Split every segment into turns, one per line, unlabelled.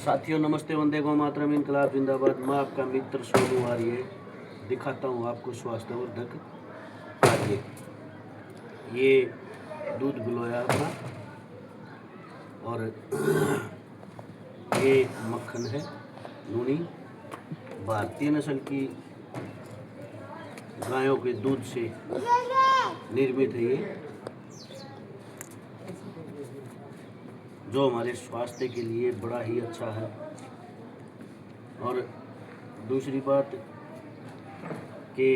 साथियों नमस्ते, वंदे गो मातरम, इनकलाब जिंदाबाद। मैं आपका मित्र सोनू आर्य दिखाता हूँ आपको स्वास्थ्यवर्धक कार्य। ये दूध गिलोया अपना और ये मक्खन है नूनी। भारतीय नस्ल की गायों के दूध से निर्मित है ये, जो हमारे स्वास्थ्य के लिए बड़ा ही अच्छा है। और दूसरी बात कि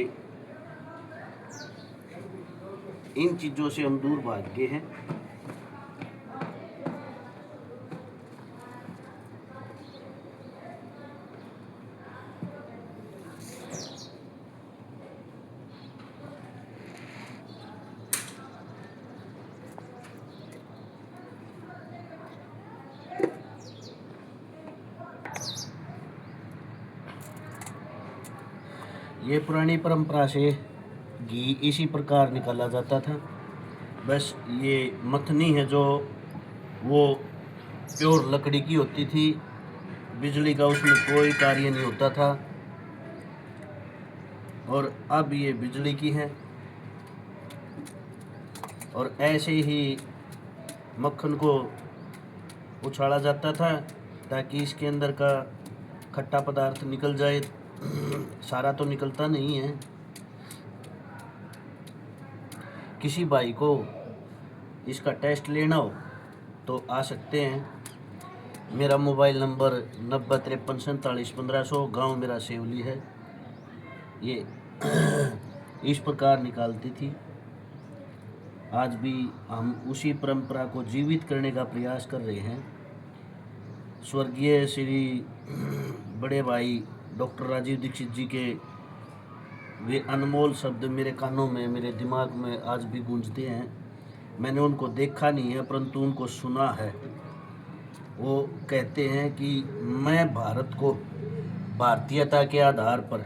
इन चीज़ों से हम दूर भाग गए हैं। ये पुरानी परंपरा से घी इसी प्रकार निकाला जाता था। बस ये मथनी है जो वो प्योर लकड़ी की होती थी, बिजली का उसमें कोई कार्य नहीं होता था। और अब ये बिजली की है। और ऐसे ही मक्खन को उछाला जाता था ताकि इसके अंदर का खट्टा पदार्थ निकल जाए। सारा तो निकलता नहीं है। किसी भाई को इसका टेस्ट लेना हो तो आ सकते हैं। मेरा मोबाइल नंबर 9053471500, गाँव मेरा सेवली है। ये इस प्रकार निकालती थी। आज भी हम उसी परंपरा को जीवित करने का प्रयास कर रहे हैं। स्वर्गीय श्री बड़े भाई डॉक्टर राजीव दीक्षित जी के वे अनमोल शब्द मेरे कानों में, मेरे दिमाग में आज भी गूंजते हैं। मैंने उनको देखा नहीं है परंतु उनको सुना है। वो कहते हैं कि मैं भारत को भारतीयता के आधार पर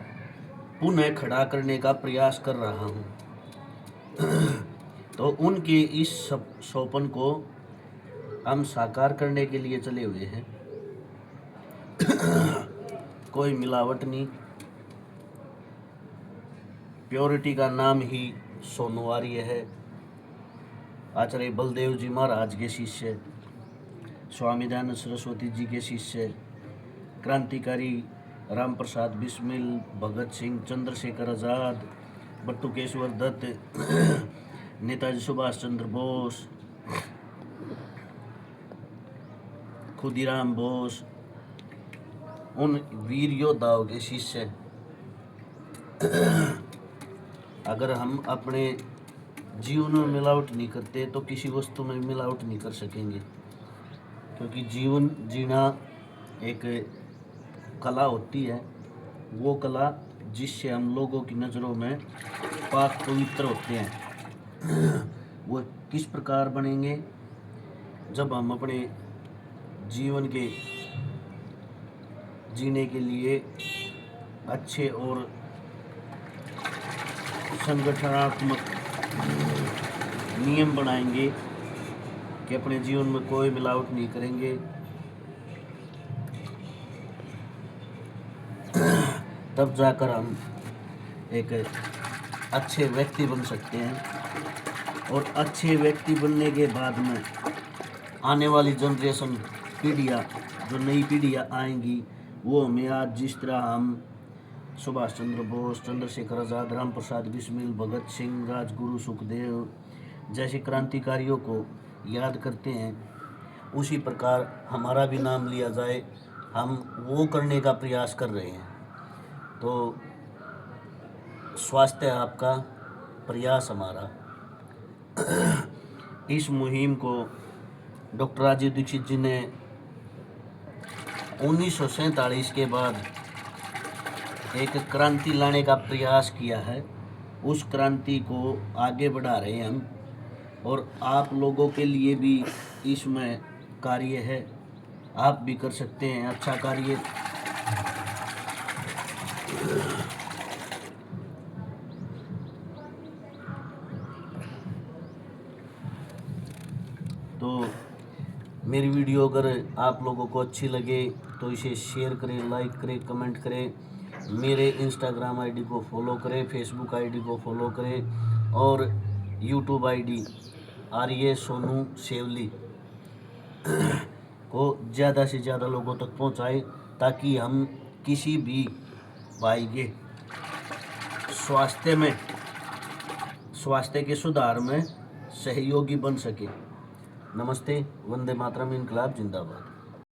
पुनः खड़ा करने का प्रयास कर रहा हूँ। तो उनके इस सपन को हम साकार करने के लिए चले हुए हैं। कोई मिलावट नहीं, प्योरिटी का नाम ही सोनू आर्य है। आचार्य बलदेव जी महाराज के शिष्य, स्वामी दयानंद सरस्वती जी के शिष्य, क्रांतिकारी राम प्रसाद बिस्मिल, भगत सिंह, चंद्रशेखर आज़ाद, बटुकेश्वर दत्त, नेताजी सुभाष चंद्र बोस, खुदीराम बोस, उन वीर योद्धाओं के शिष्य। अगर हम अपने जीवन में मिलावट नहीं करते तो किसी वस्तु में मिलावट नहीं कर सकेंगे, क्योंकि जीवन जीना एक कला होती है। वो कला जिससे हम लोगों की नज़रों में पाक पवित्र होते हैं। वो किस प्रकार बनेंगे? जब हम अपने जीवन के जीने के लिए अच्छे और संगठनात्मक नियम बनाएंगे कि अपने जीवन में कोई मिलावट नहीं करेंगे, तब जाकर हम एक अच्छे व्यक्ति बन सकते हैं। और अच्छे व्यक्ति बनने के बाद में आने वाली जनरेशन, पीढ़ियाँ, जो नई पीढ़ियाँ आएंगी, वो हमें आज जिस तरह हम सुभाष चंद्र बोस, चंद्रशेखर आज़ाद, राम प्रसाद बिस्मिल, भगत सिंह, राजगुरु सुखदेव जैसे क्रांतिकारियों को याद करते हैं, उसी प्रकार हमारा भी नाम लिया जाए। हम वो करने का प्रयास कर रहे हैं। तो स्वास्थ्य आपका, प्रयास हमारा। इस मुहिम को डॉक्टर राजीव दीक्षित जी ने 1947 के बाद एक क्रांति लाने का प्रयास किया है। उस क्रांति को आगे बढ़ा रहे हैं हम। और आप लोगों के लिए भी इसमें कार्य है, आप भी कर सकते हैं अच्छा कार्य। तो मेरी वीडियो अगर आप लोगों को अच्छी लगे तो इसे शेयर करें, लाइक करें, कमेंट करें। मेरे इंस्टाग्राम आईडी को फॉलो करें, फेसबुक आईडी को फॉलो करें और यूट्यूब आईडी आर्य सोनू सेवली को ज़्यादा से ज़्यादा लोगों तक पहुंचाएं, ताकि हम किसी भी भाई के स्वास्थ्य के सुधार में सहयोगी बन सके। नमस्ते। वंदे मातरम। इनकलाब जिंदाबाद।